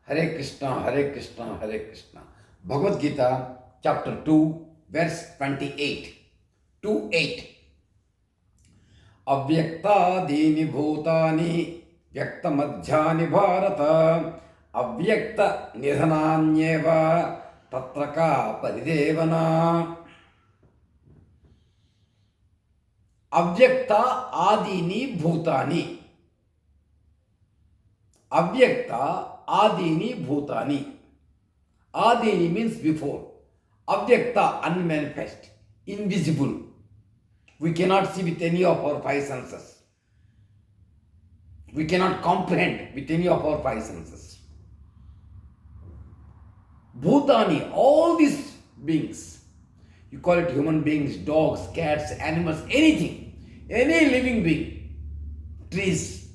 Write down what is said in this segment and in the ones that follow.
Hare Krishna, Hare Krishna, Hare Krishna. Bhagavadgita, chapter 2, verse 28. 2:8. Avyakta bhutani vyaktamadhyani bharata avyakta nidhananyeva tatraka paridevana. Avyakta adini bhutani. Avyakta adini bhutani. Adini means before. Avyakta, unmanifest, invisible. We cannot see with any of our five senses. We cannot comprehend with any of our five senses. Bhutani, all these beings, you call it human beings, dogs, cats, animals, anything, any living being, trees,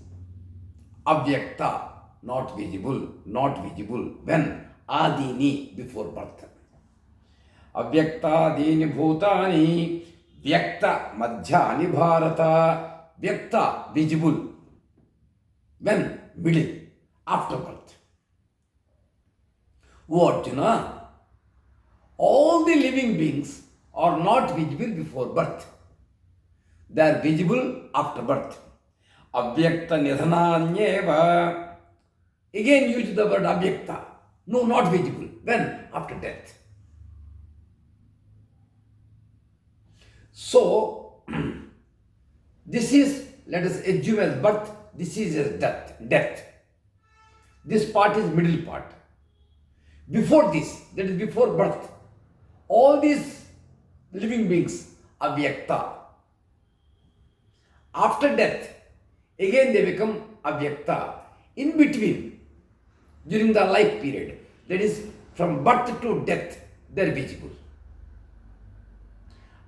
avyakta, not visible, when adini, before birth. Avyakta adini bhutani vyakta madhyani bharata. Vyakta, visible, when middle, after birth. O Arjuna, all the living beings are not visible before birth. They are visible after birth. Avyakta nidhananyeva. Again use the word avyakta. No, not visible. When? After death. So, this is, let us assume as birth, this is as death. This part is middle part. Before this, that is before birth, all these living beings are avyakta. After death, again they become avyakta. In between, during the life period, that is from birth to death, they are visible.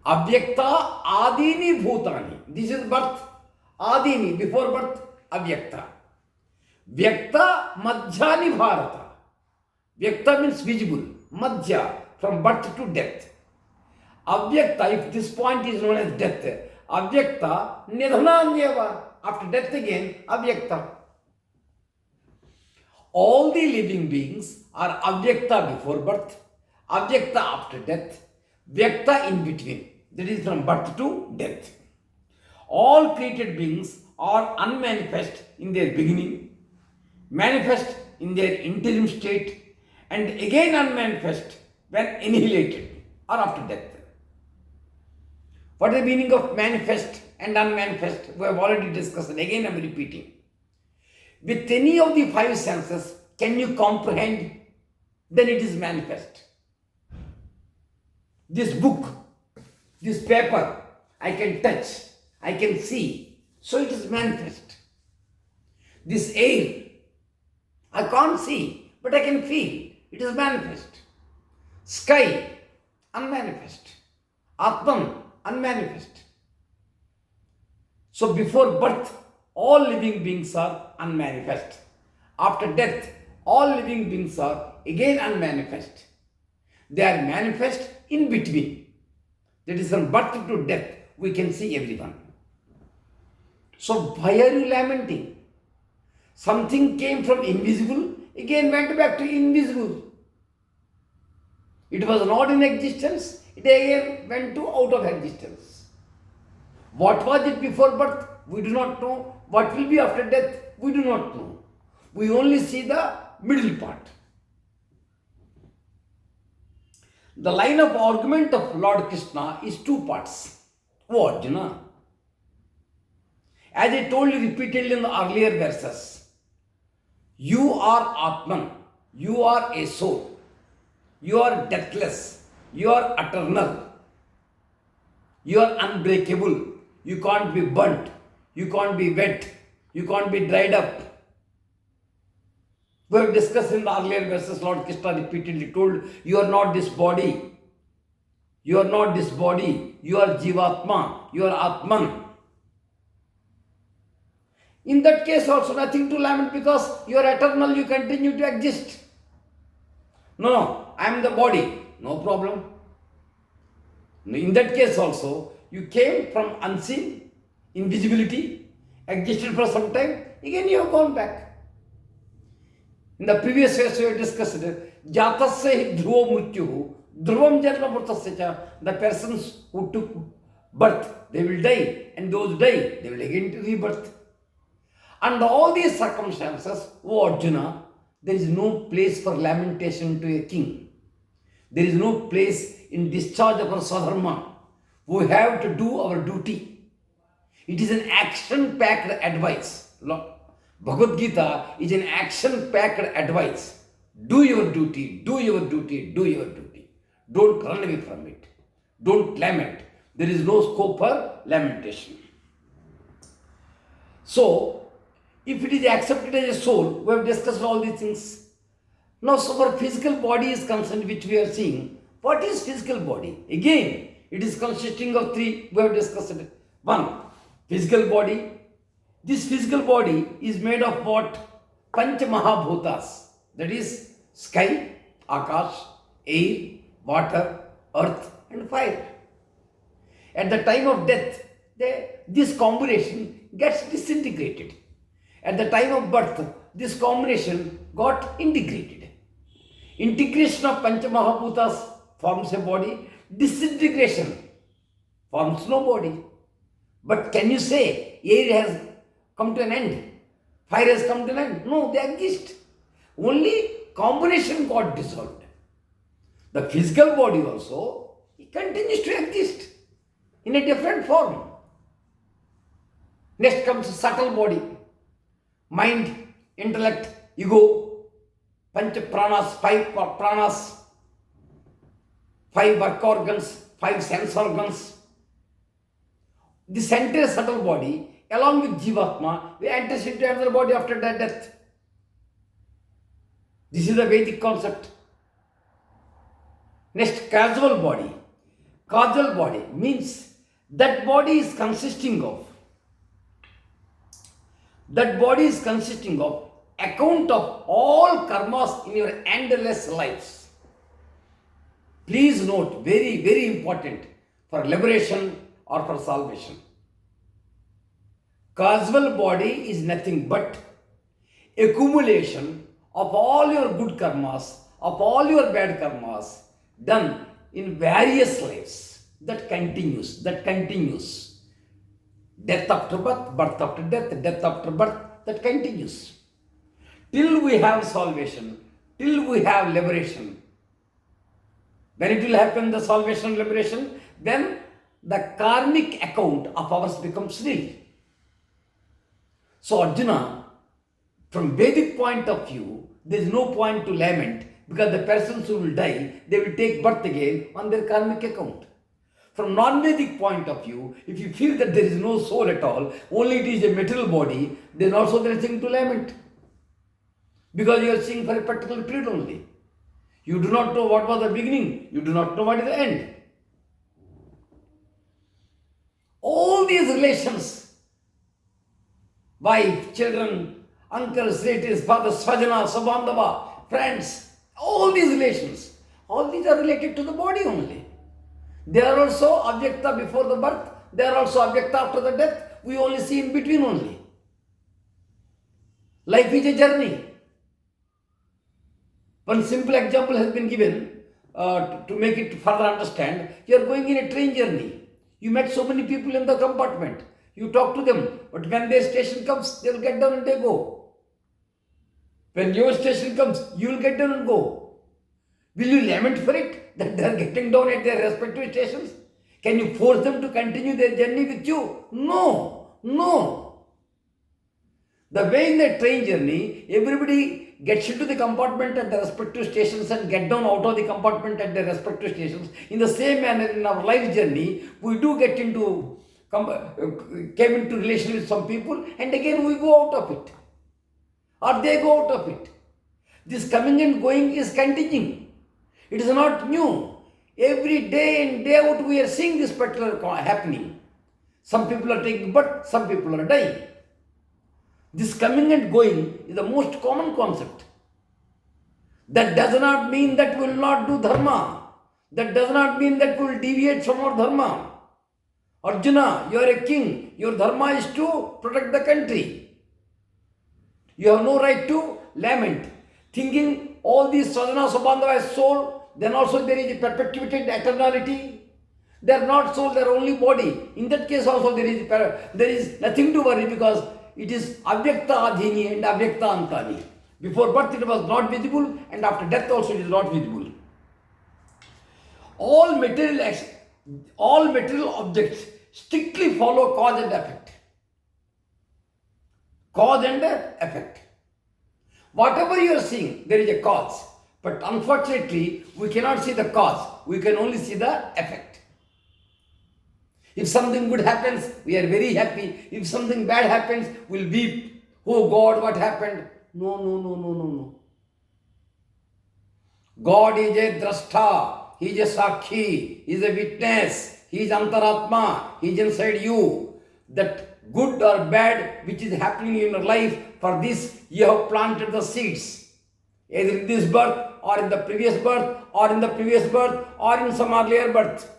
Avyakta adini bhutani. This is birth. Adini, before birth, avyakta. Vyakta madhyani bharata. Vyakta means visible. Madhya, from birth to death. Avyakta, if this point is known as death, avyakta nidhananyeva. After death again, avyakta. All the living beings are avyakta before birth, avyakta after death, vyakta in between. That is from birth to death. All created beings are unmanifest in their beginning, manifest in their interim state, and again unmanifest when annihilated or after death. What is the meaning of manifest and unmanifest? We have already discussed it. Again I am repeating. With any of the five senses, can you comprehend? Then it is manifest. This book, this paper, I can touch, I can see, so it is manifest. This air, I can't see, but I can feel, it is manifest. Sky, unmanifest. Atman, unmanifest. So before birth, all living beings are unmanifest. After death, all living beings are again unmanifest. They are manifest in between. That is from birth to death, we can see everyone. So why are you lamenting? Something came from invisible, again went back to invisible. It was not in existence, it again went to out of existence. What was it before birth? We do not know. What will be after death? We do not know. We only see the middle part. The line of argument of Lord Krishna is two parts. O Arjuna, as I told you repeatedly in the earlier verses, you are Atman, you are a soul, you are deathless, you are eternal, you are unbreakable, you can't be burnt, you can't be wet, you can't be dried up. We have discussed in the earlier verses, Lord Krishna repeatedly told, you are not this body. You are not this body. You are Jivatma. You are Atman. In that case also nothing to lament because you are eternal, you continue to exist. No, I am the body. No problem. In that case also, you came from unseen, invisibility, existed for some time, again you have gone back. In the previous verse we have discussed, Jatasya hi dhruvo mrityu, dhruvam janma mritasya cha, the persons who took birth, they will die, and those die, they will again rebirth. Under all these circumstances, O Arjuna, there is no place for lamentation to a king. There is no place in discharge of our swadharma. We have to do our duty. It is an action-packed advice. Bhagavadgita is an action-packed advice. Do your duty, do your duty, do your duty. Don't run away from it. Don't lament. There is no scope for lamentation. So, if it is accepted as a soul, we have discussed all these things. Now, so for physical body is concerned, which we are seeing, what is physical body? Again, it is consisting of three, we have discussed it. One, physical body. This physical body is made of what? Panch Mahabhutas. That is sky, Akash, air, water, earth and fire. At the time of death, this combination gets disintegrated. At the time of birth, this combination got integrated. Integration of Pancha Mahabhutas forms a body. Disintegration forms no body. But can you say air has come to an end? Fire has come to an end? No, they exist. Only combination got dissolved. The physical body also, it continues to exist in a different form. Next comes subtle body. Mind, intellect, ego, pancha pranas, five work organs, five sense organs. This entire subtle body, along with Jivatma, we enters into another body after death. This is the Vedic concept. Next, causal body. Causal body means that body is consisting of account of all karmas in your endless lives. Please note, very, very important for liberation or for salvation. Causal body is nothing but accumulation of all your good karmas, of all your bad karmas done in various lives. That continues. Death after birth, birth after death, death after birth, that continues. Till we have salvation, till we have liberation. When it will happen, the salvation, liberation, then the karmic account of ours becomes nil. So Arjuna, from Vedic point of view, there is no point to lament because the persons who will die, they will take birth again on their karmic account. From non-Vedic point of view, if you feel that there is no soul at all, only it is a material body, then also there is nothing to lament. Because you are seeing for a particular period only. You do not know what was the beginning. You do not know what is the end. All these relations, wife, children, uncles, relatives, fathers, svajana, sabandhava, friends, all these relations, all these are related to the body only. They are also objecta before the birth, they are also objecta after the death. We only see in between only. Life is a journey. One simple example has been given to make it further understand. You are going in a train journey. You met so many people in the compartment. You talk to them, but when their station comes, they will get down and they go. When your station comes, you will get down and go. Will you lament for it that they are getting down at their respective stations? Can you force them to continue their journey with you? No, no. The way in the train journey, everybody gets into the compartment at the respective stations and get down out of the compartment at their respective stations. In the same manner, in our life journey, we do get into, came into relation with some people and again we go out of it. Or they go out of it. This coming and going is continuing. It is not new. Every day in, day out, we are seeing this particular happening. Some people are taking birth, some people are dying. This coming and going is the most common concept. That does not mean that we will not do dharma. That does not mean that we will deviate from our dharma. Arjuna, you are a king. Your dharma is to protect the country. You have no right to lament. thinking all these sadhana subandhava is soul, then also there is a perpetuated eternality. They are not soul, they are only body. In that case also there is nothing to worry because it is avyakta adhini and avyakta antani. Before birth it was not visible and after death also it is not visible. All material objects strictly follow cause and effect. Cause and effect. Whatever you are seeing, there is a cause. But unfortunately, we cannot see the cause. We can only see the effect. If something good happens, we are very happy. If something bad happens, we'll weep. Oh God, what happened? No. God is a drashta. He is a sakhi. He is a witness. He is antaratma. He is inside you. That good or bad which is happening in your life, for this you have planted the seeds. Either in this birth or in the previous birth or in the previous birth or in some earlier birth.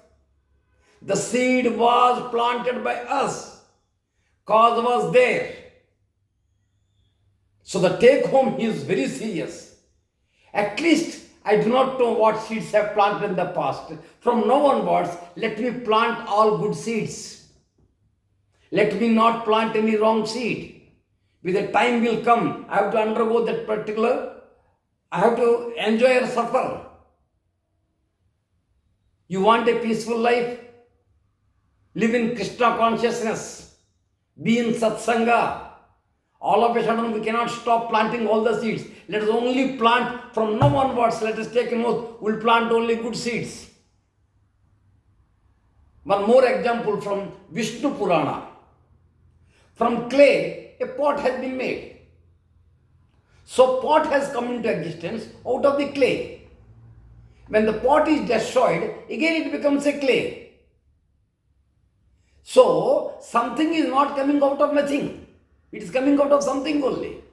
The seed was planted by us. Cause was there. So the take home is very serious. At least I do not know what seeds have planted in the past. From now onwards, let me plant all good seeds. Let me not plant any wrong seed. With the time will come, I have to undergo that particular, I have to enjoy or suffer. You want a peaceful life? Live in Krishna consciousness. Be in satsanga. All of a sudden we cannot stop planting all the seeds. Let us only plant from now onwards. Let us take an oath. We will plant only good seeds. One more example from Vishnu Purana. From clay, a pot has been made. So pot has come into existence out of the clay. When the pot is destroyed, again it becomes a clay. So something is not coming out of nothing. It is coming out of something only.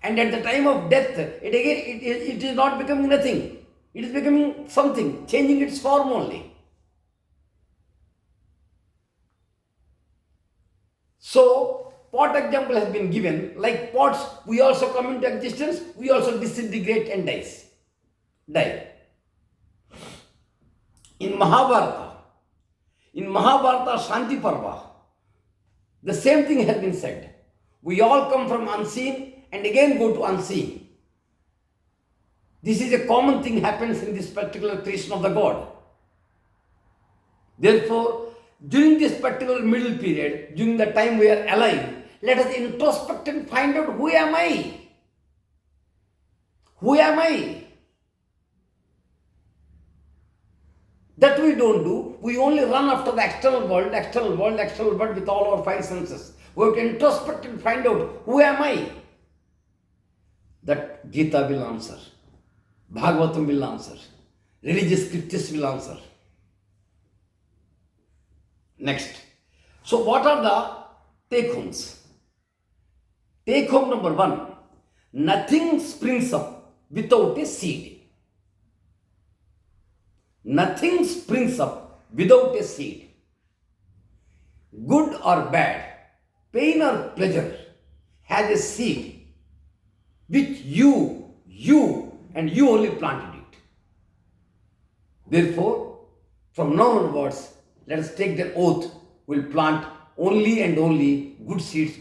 And at the time of death, it is not becoming nothing. It is becoming something, changing its form only. So, pot example has been given. Like pots, we also come into existence, we also disintegrate and die. In Mahabharata Shanti Parva, the same thing has been said. We all come from unseen and again go to unseen. This is a common thing happens in this particular creation of the God. Therefore, during this particular middle period, during the time we are alive, let us introspect and find out who am I? Who am I? That we don't do. We only run after the external world with all our five senses. We have to introspect and find out who am I? That Gita will answer. Bhagavatam will answer. Religious scriptures will answer. Next. So what are the take-homes? Take-home number 1. Nothing springs up without a seed. Nothing springs up without a seed. Good or bad, pain or pleasure has a seed which you only planted it. Therefore, from now onwards, let us take the oath, we'll plant only and only good seeds.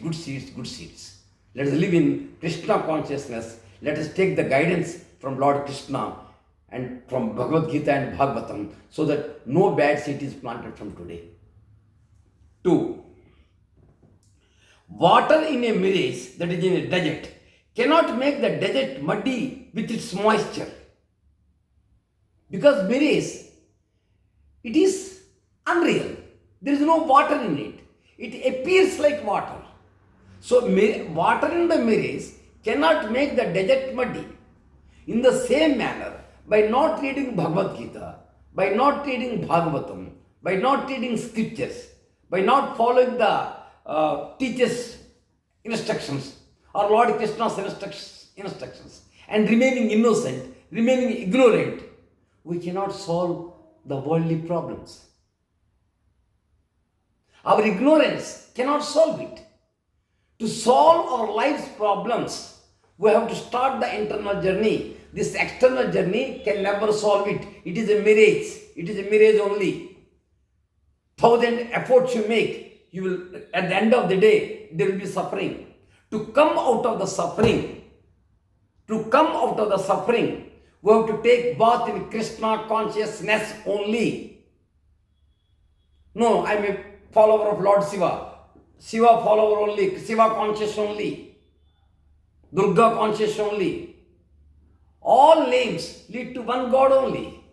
Let us live in Krishna consciousness. Let us take the guidance from Lord Krishna and from Bhagavadgita and Bhagavatam so that no bad seed is planted from today. 2. Water in a mirage, that is in a desert, cannot make the desert muddy with its moisture. Because mirage, it is unreal. There is no water in it. It appears like water. So water in the mirage cannot make the desert muddy. In the same manner, by not reading Bhagavad Gita, by not reading Bhagavatam, by not reading scriptures, by not following the teacher's instructions or Lord Krishna's instructions and remaining innocent, remaining ignorant, we cannot solve the worldly problems. Our ignorance cannot solve it. To solve our life's problems, We have to start the internal journey. This external journey can never solve it. It is a mirage. It is a mirage only. 1,000 efforts you make, you will, at the end of the day, there will be suffering. To come out of the suffering, we have to take bath in Krishna consciousness only. No, I am a follower of Lord Shiva. Shiva follower only, Shiva conscious only, Durga conscious only. All names lead to one God only.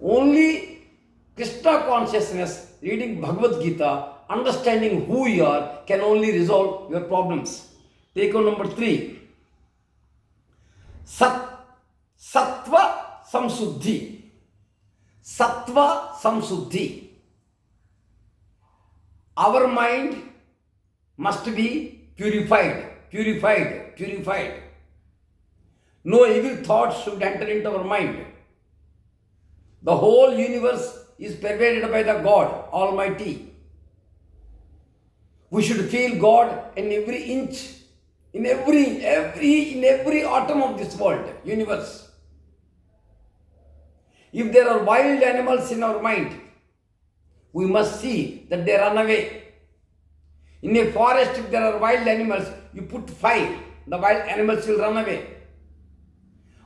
Only Krishna consciousness, reading Bhagavadgita, understanding who you are, can only resolve your problems. Take on number 3. Sattva samsuddhi. Sattva samsuddhi. Our mind must be purified. No evil thoughts should enter into our mind. The whole universe is pervaded by the God Almighty. We should feel God in every inch, in every atom of this world, universe. If there are wild animals in our mind, we must see that they run away. In a forest, if there are wild animals, you put 5, the wild animals will run away.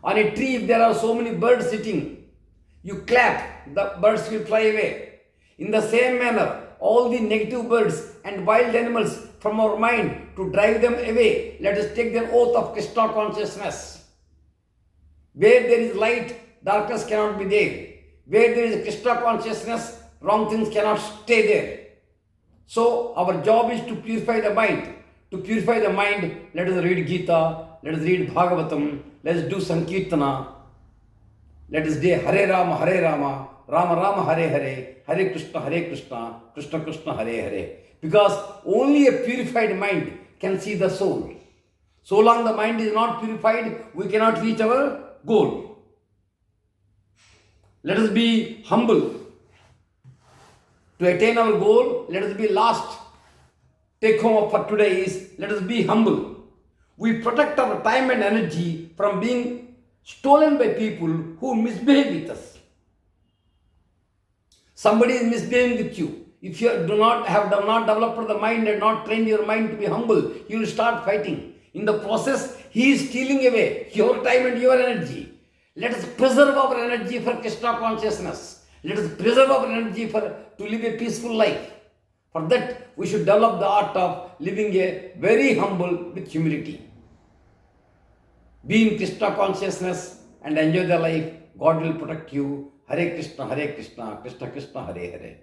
On a tree, if there are so many birds sitting, you clap, the birds will fly away. In the same manner, all the negative birds and wild animals from our mind, to drive them away, let us take the oath of Krishna consciousness. Where there is light, darkness cannot be there. Where there is Krishna consciousness, wrong things cannot stay there. So our job is to purify the mind. To purify the mind, let us read Gita, let us read Bhagavatam, let us do Sankirtana, let us do Hare Rama, Rama Rama, Hare Hare, Hare Krishna, Krishna Krishna, Hare Hare. Because only a purified mind can see the soul. So long the mind is not purified, we cannot reach our goal. Let us be humble. To attain our goal, let us be last. Take home for today is, let us be humble. We protect our time and energy from being stolen by people who misbehave with us. Somebody is misbehaving with you. If you do not developed the mind and not trained your mind to be humble, you will start fighting. In the process, he is stealing away your time and your energy. Let us preserve our energy for Krishna consciousness. Let us preserve our energy to live a peaceful life. For that, we should develop the art of living a very humble with humility. Be in Krishna consciousness and enjoy the life. God will protect you. Hare Krishna, Krishna Krishna, Hare Hare.